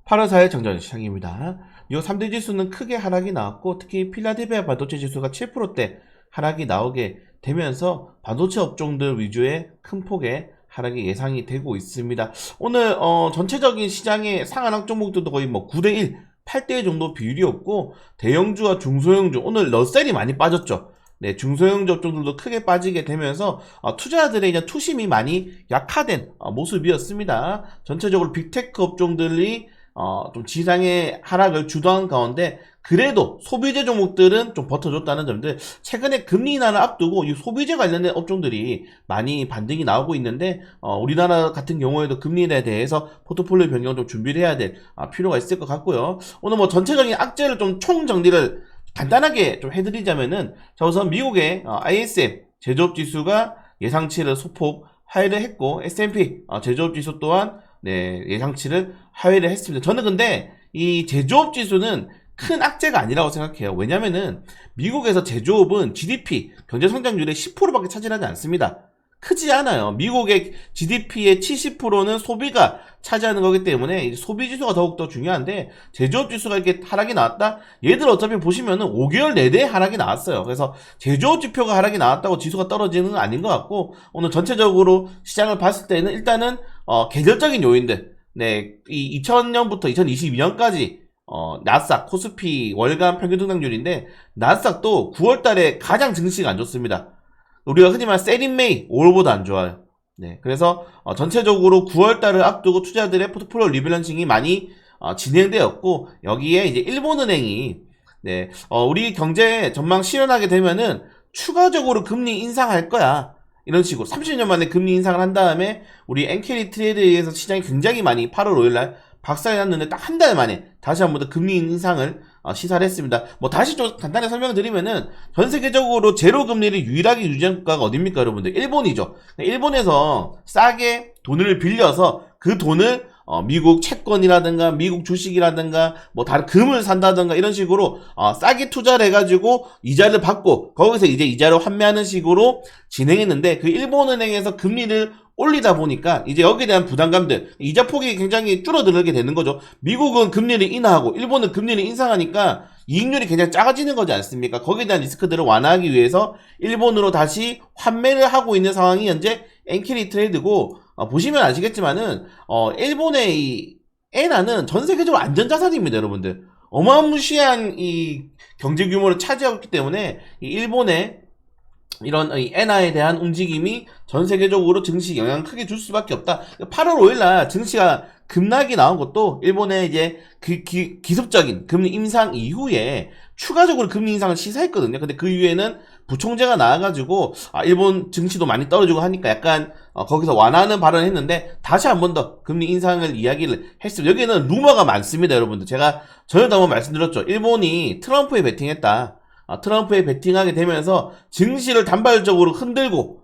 8월 4일 정전 시장입니다. 이 3대 지수는 크게 하락이 나왔고 특히 필라델피아 반도체 지수가 7%대 하락이 나오게 되면서 반도체 업종들 위주의 큰 폭의 하락이 예상이 되고 있습니다. 오늘 전체적인 시장의 상한항 종목들도 거의 뭐 9대1, 8대1 정도 비율이었고 대형주와 중소형주 오늘 러셀이 많이 빠졌죠. 네, 중소형주 업종들도 크게 빠지게 되면서 투자자들의 이제 투심이 많이 약화된 모습이었습니다. 전체적으로 빅테크 업종들이 좀 지상의 하락을 주도한 가운데 그래도 소비재 종목들은 좀 버텨줬다는 점들, 최근에 금리 인하를 앞두고 이 소비재 관련된 업종들이 많이 반등이 나오고 있는데 우리나라 같은 경우에도 금리 인하에 대해서 포트폴리오 변경을 좀 준비를 해야 될 필요가 있을 것 같고요. 오늘 뭐 전체적인 악재를 좀 총정리를 간단하게 좀 해드리자면은, 자, 우선 미국의 ISM 제조업 지수가 예상치를 소폭 하회를 했고 S&P 제조업 지수 또한 예상치를 하회를 했습니다. 저는 근데 이 제조업 지수는 큰 악재가 아니라고 생각해요. 왜냐면은 미국에서 제조업은 GDP 경제 성장률의 10%밖에 차지하지 않습니다. 크지 않아요. 미국의 GDP의 70%는 소비가 차지하는 거기 때문에 소비 지수가 더욱더 중요한데, 제조업 지수가 이렇게 하락이 나왔다? 얘들 어차피 보시면은 5개월 내내 하락이 나왔어요. 그래서 제조업 지표가 하락이 나왔다고 지수가 떨어지는 건 아닌 것 같고, 오늘 전체적으로 시장을 봤을 때는 일단은 계절적인 요인들, 이 2000년부터 2022년까지 나스닥, 코스피 월간 평균 등락률인데, 나스닥도 9월달에 가장 증시가 안 좋습니다. 우리가 흔히 말하는 세린메이 5월보다 안 좋아요. 네, 그래서 전체적으로 9월달을 앞두고 투자들의 포트폴리오 리밸런싱이 많이 진행되었고, 여기에 이제 일본은행이 우리 경제 전망 실현하게 되면은 추가적으로 금리 인상할 거야, 이런 식으로 30년 만에 금리 인상을 한 다음에 우리 엔캐리 트레이드에 의해서 시장이 굉장히 많이 8월 5일날 박살이 났는데 딱 한 달 만에 다시 한 번 더 금리 인상을 시사를 했습니다. 뭐 다시 좀 간단히 설명을 드리면은, 전 세계적으로 제로 금리를 유일하게 유지한 국가가 어딥니까 여러분들? 일본이죠. 일본에서 싸게 돈을 빌려서 그 돈을 미국 채권이라든가 미국 주식이라든가 뭐 다른 금을 산다든가 이런 식으로 싸게 투자를 해가지고 이자를 받고 거기서 이제 이자를 환매하는 식으로 진행했는데, 그 일본은행에서 금리를 올리다 보니까 이제 여기에 대한 부담감들, 이자 폭이 굉장히 줄어들게 되는 거죠. 미국은 금리를 인하하고 일본은 금리를 인상하니까 이익률이 굉장히 작아지는 거지 않습니까? 거기에 대한 리스크들을 완화하기 위해서 일본으로 다시 환매를 하고 있는 상황이 현재 엔캐리 트레이드고, 보시면 아시겠지만은 일본의 이 엔화는 전 세계적으로 안전자산입니다, 여러분들. 어마무시한 이 경제 규모를 차지하고 있기 때문에 이 일본의 이런 엔화에 대한 움직임이 전 세계적으로 증시 영향을 크게 줄 수밖에 없다. 8월 5일날 증시가 급락이 나온 것도 일본의 이제 기습적인 금리 인상 이후에 추가적으로 금리 인상을 시사했거든요. 근데 그 이후에는 부총재가 나와가지고 일본 증시도 많이 떨어지고 하니까 약간 거기서 완화하는 발언을 했는데, 다시 한 번 더 금리 인상을 이야기를 했습니다. 여기에는 루머가 많습니다, 여러분들. 제가 전에도 한번 말씀드렸죠. 일본이 트럼프에 베팅했다. 트럼프에 베팅하게 되면서 증시를 단발적으로 흔들고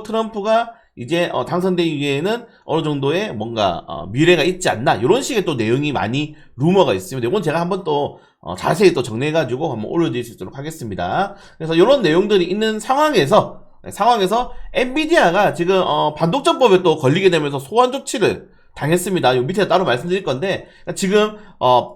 트럼프가 이제 당선되기 위해는 어느 정도의 뭔가 미래가 있지 않나, 이런 식의 또 내용이 많이 루머가 있습니다. 이건 제가 한번 또 자세히 또 정리해가지고 한번 올려드릴 수 있도록 하겠습니다. 그래서 이런 내용들이 있는 상황에서 엔비디아가 지금 반독점법에 또 걸리게 되면서 소환 조치를 당했습니다. 요 밑에 따로 말씀드릴 건데, 지금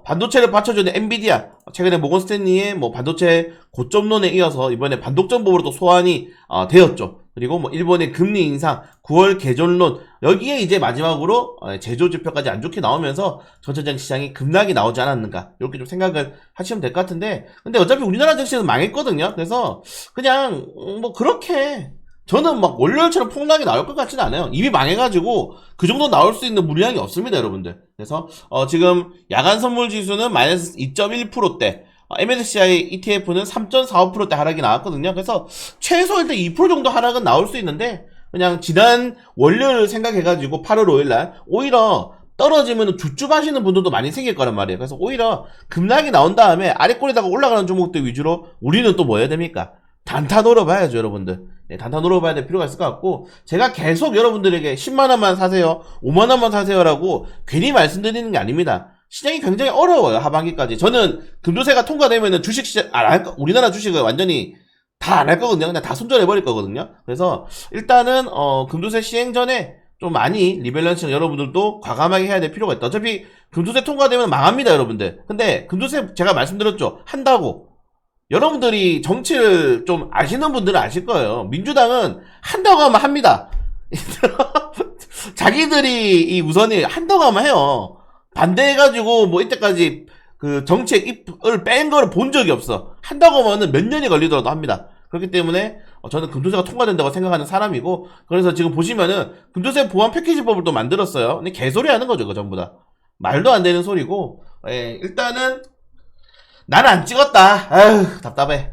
반도체를 받쳐주는 엔비디아, 최근에 모건 스탠리의 뭐 반도체 고점론에 이어서 이번에 반독점법으로 또 소환이 되었죠. 그리고 뭐 일본의 금리 인상, 9월 개전론, 여기에 이제 마지막으로 제조 지표까지 안 좋게 나오면서 전체적인 시장이 급락이 나오지 않았는가, 이렇게 좀 생각을 하시면 될 것 같은데, 근데 어차피 우리나라 증시는 망했거든요. 그래서 그냥 뭐 그렇게 저는 막 월요일처럼 폭락이 나올 것 같지는 않아요. 이미 망해가지고 그 정도 나올 수 있는 물량이 없습니다, 여러분들. 그래서 지금 야간 선물 지수는 마이너스 2.1%대, MSCI ETF는 3.45%대 하락이 나왔거든요. 그래서 최소 일단 2% 정도 하락은 나올 수 있는데, 그냥 지난 월요일 생각해가지고 8월 5일날 오히려 떨어지면 줍줍하시는 분들도 많이 생길 거란 말이에요. 그래서 오히려 급락이 나온 다음에 아래 꼬리다가 올라가는 종목들 위주로 우리는 또 뭐 해야 됩니까? 단타 노려봐야죠, 여러분들. 단타 노려봐야 될 필요가 있을 것 같고, 제가 계속 여러분들에게 10만원만 사세요, 5만원만 사세요라고 괜히 말씀드리는 게 아닙니다. 시장이 굉장히 어려워요, 하반기까지. 저는 금조세가 통과되면은 주식시장, 우리나라 주식을 완전히 다 안 할 거거든요. 그냥 다 손절해버릴 거거든요. 그래서 일단은 금조세 시행 전에 좀 많이 리밸런싱 여러분들도 과감하게 해야 될 필요가 있다. 어차피 금투세 통과되면 망합니다, 여러분들. 근데 금투세 제가 말씀드렸죠. 한다고. 여러분들이 정치를 좀 아시는 분들은 아실 거예요. 민주당은 한다고 하면 합니다. 자기들이 이 우선이 한다고 하면 해요. 반대해가지고 뭐 이때까지 그 정책을 뺀 거를 본 적이 없어. 한다고 하면은 몇 년이 걸리더라도 합니다. 그렇기 때문에 저는 금투세가 통과된다고 생각하는 사람이고, 그래서 지금 보시면은 금투세 보완 패키지법을 또 만들었어요. 근데 개소리 하는 거죠, 그 전부 다. 말도 안 되는 소리고. 일단은 나는 안 찍었다. 아휴, 답답해.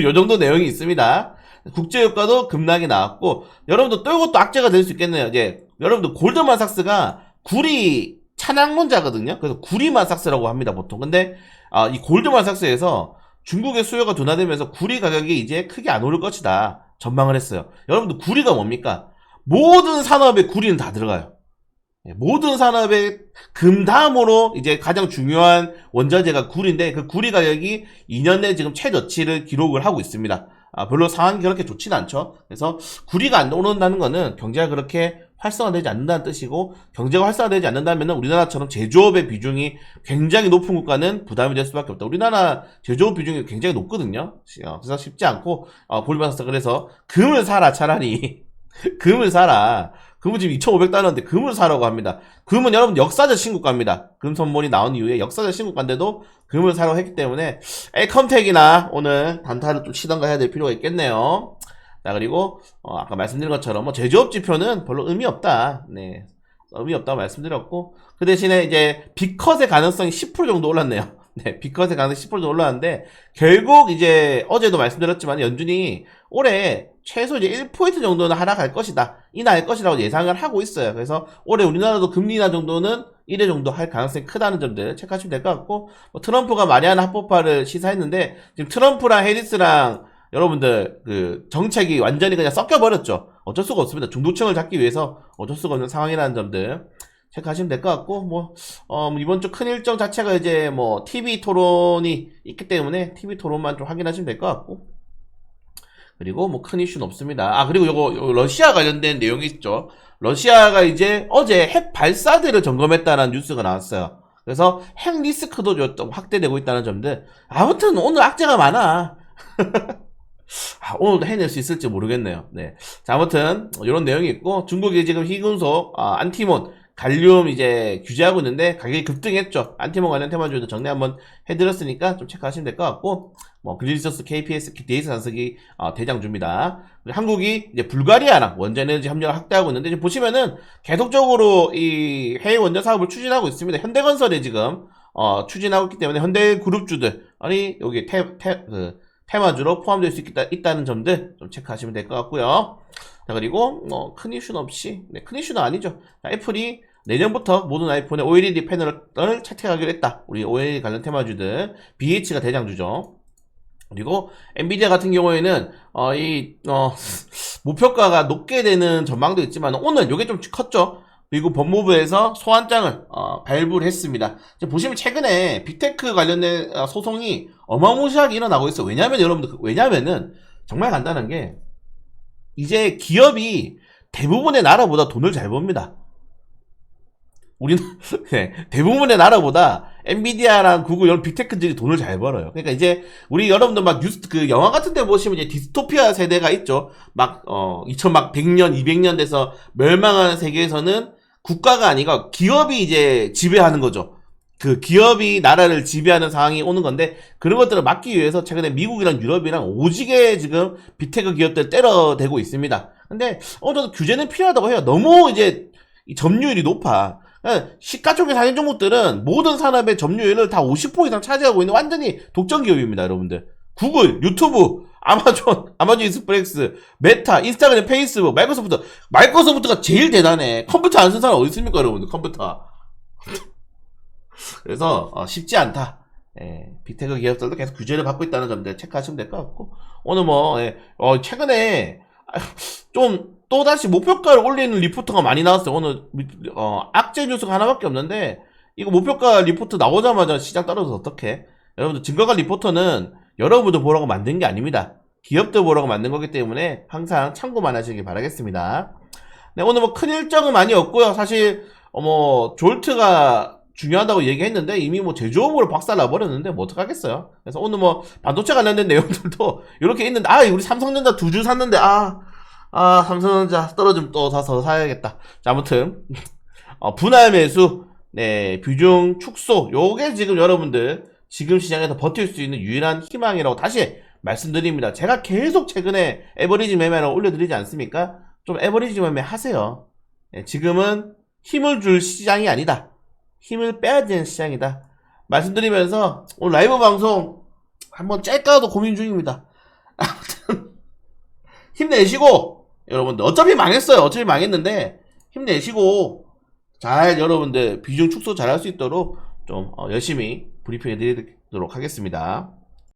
요 정도 내용이 있습니다. 국제유가도 급락이 나왔고, 여러분들 또 이것도 악재가 될 수 있겠네요. 이제 여러분들 골드만삭스가 구리 찬양론자거든요. 그래서 구리만삭스라고 합니다, 보통. 근데 이 골드만삭스에서 중국의 수요가 둔화되면서 구리 가격이 이제 크게 안 오를 것이다 전망을 했어요. 여러분들 구리가 뭡니까? 모든 산업에 구리는 다 들어가요. 모든 산업의 금 다음으로 이제 가장 중요한 원자재가 구리인데, 그 구리 가격이 2년 내 지금 최저치를 기록을 하고 있습니다. 별로 상황이 그렇게 좋지는 않죠. 그래서 구리가 안 오른다는 거는 경제가 그렇게 활성화되지 않는다는 뜻이고, 경제가 활성화되지 않는다면 우리나라처럼 제조업의 비중이 굉장히 높은 국가는 부담이 될 수밖에 없다. 우리나라 제조업 비중이 굉장히 높거든요. 그래서 쉽지 않고, 볼리바삭스 그래서 금을 사라, 차라리. 금을 사라. 금은 지금 2,500달러인데 금을 사라고 합니다. 금은 여러분 역사적 신고가입니다. 금 선물이 나온 이후에 역사적 신고가인데도 금을 사라고 했기 때문에 엘컴텍이나 오늘 단타를 좀 치던가 해야 될 필요가 있겠네요. 자, 그리고 아까 말씀드린 것처럼 뭐 제조업 지표는 별로 의미 없다. 네, 의미 없다고 말씀드렸고, 그 대신에 이제 빅컷의 가능성이 10% 정도 올랐네요. 네, 빅컷의 가능성이 10% 정도 올랐는데, 결국 이제 어제도 말씀드렸지만 연준이 올해 최소 이제 1% 정도는 하락할 것이다, 인하할 것이라고 예상을 하고 있어요. 그래서 올해 우리나라도 금리 인하 정도는 1회 정도 할 가능성이 크다는 점들 체크하시면 될 것 같고, 뭐 트럼프가 마리아나 합법화를 시사했는데 지금 트럼프랑 해리스랑 여러분들 그 정책이 완전히 그냥 섞여버렸죠. 어쩔 수가 없습니다. 중도층을 잡기 위해서 어쩔 수가 없는 상황이라는 점들 체크하시면 될 것 같고, 이번 주 큰 일정 자체가 이제 뭐 TV 토론이 있기 때문에 TV 토론만 좀 확인하시면 될 것 같고, 그리고 뭐 큰 이슈는 없습니다. 그리고 요거 러시아 관련된 내용이 있죠. 러시아가 이제 어제 핵 발사대를 점검했다는 뉴스가 나왔어요. 그래서 핵 리스크도 좀 확대되고 있다는 점들. 아무튼 오늘 악재가 많아. 오늘도 해낼 수 있을지 모르겠네요. 네. 자, 아무튼 이런 내용이 있고, 중국이 지금 희금속 안티몬 갈륨 이제 규제하고 있는데 가격이 급등했죠. 안티몬 관련 테마주도 정리 한번 해드렸으니까 좀 체크하시면 될 것 같고, 뭐 글리서스, KPS, 데이스 산석이 대장주입니다. 한국이 이제 불가리아랑 원자에너지 협력을 확대하고 있는데, 지금 보시면은 계속적으로 이 해외 원자 사업을 추진하고 있습니다. 현대건설이 지금 추진하고 있기 때문에 현대그룹주들 아니 여기 테마주로 포함될 수 있다는 점들 좀 체크하시면 될 것 같고요. 자, 그리고 큰 이슈는 없이, 네, 큰 이슈는 아니죠. 자, 애플이 내년부터 모든 아이폰에 OLED 패널을 채택하기로 했다. 우리 OLED 관련 테마주들 BH가 대장주죠. 그리고 엔비디아 같은 경우에는 목표가가 높게 되는 전망도 있지만 오늘 요게 좀 컸죠. 미국 법무부에서 소환장을 발부를 했습니다. 보시면 최근에 빅테크 관련된 소송이 어마무시하게 일어나고 있어요. 왜냐면 여러분들, 왜냐면은 정말 간단한 게, 이제 기업이 대부분의 나라보다 돈을 잘 법니다. 우리는 네, 대부분의 나라보다 엔비디아랑 구글 이런 빅테크들이 돈을 잘 벌어요. 그러니까 이제 우리 여러분들 막 뉴스 그 영화 같은 데 보시면 이제 디스토피아 세대가 있죠. 막 100년, 200년 돼서 멸망하는 세계에서는 국가가 아니라 기업이 이제 지배하는 거죠. 그 기업이 나라를 지배하는 상황이 오는 건데, 그런 것들을 막기 위해서 최근에 미국이랑 유럽이랑 오지게 지금 빅테크 기업들 때려대고 있습니다. 근데 어느 정도 규제는 필요하다고 해요. 너무 이제 점유율이 높아. 시가 쪽에 사는 종목들은 모든 산업의 점유율을 다 50% 이상 차지하고 있는 완전히 독점 기업입니다, 여러분들. 구글, 유튜브, 아마존 익스프레스, 메타, 인스타그램, 페이스북, 마이크로소프트가 제일 대단해. 컴퓨터 안 쓴 사람 어디 있습니까, 여러분들? 컴퓨터. 그래서 쉽지 않다. 빅테크 기업들도 계속 규제를 받고 있다는 점들 체크하시면 될 것 같고, 오늘 최근에 좀 또다시 목표가를 올리는 리포트가 많이 나왔어요. 오늘 악재 뉴스가 하나밖에 없는데, 이거 목표가 리포트 나오자마자 시장 떨어져서 어떡해? 여러분들, 증거가 리포터는 여러분들 보라고 만든 게 아닙니다. 기업들 보라고 만든 거기 때문에 항상 참고만 하시길 바라겠습니다. 네, 오늘 뭐 큰 일정은 많이 없고요. 사실 뭐 졸트가 중요하다고 얘기했는데 이미 뭐 제조업으로 박살나 버렸는데 뭐 어떡하겠어요. 그래서 오늘 뭐 반도체 관련된 내용들도 이렇게 있는데 우리 삼성전자 2주 샀는데 삼성전자 떨어지면 또 더 사야겠다. 자, 아무튼 분할 매수, 네, 비중 축소, 요게 지금 여러분들 지금 시장에서 버틸 수 있는 유일한 희망이라고 다시 말씀드립니다. 제가 계속 최근에 에버리지 매매를 올려드리지 않습니까? 좀 에버리지 매매 하세요. 네, 지금은 힘을 줄 시장이 아니다. 힘을 빼야 되는 시장이다. 말씀드리면서 오늘 라이브 방송 한번 짤까도 고민 중입니다. 아무튼 힘내시고 여러분들 어차피 망했어요. 어차피 망했는데 힘내시고 잘 여러분들 비중 축소 잘 할 수 있도록 좀 열심히 브리핑해 드리도록 하겠습니다.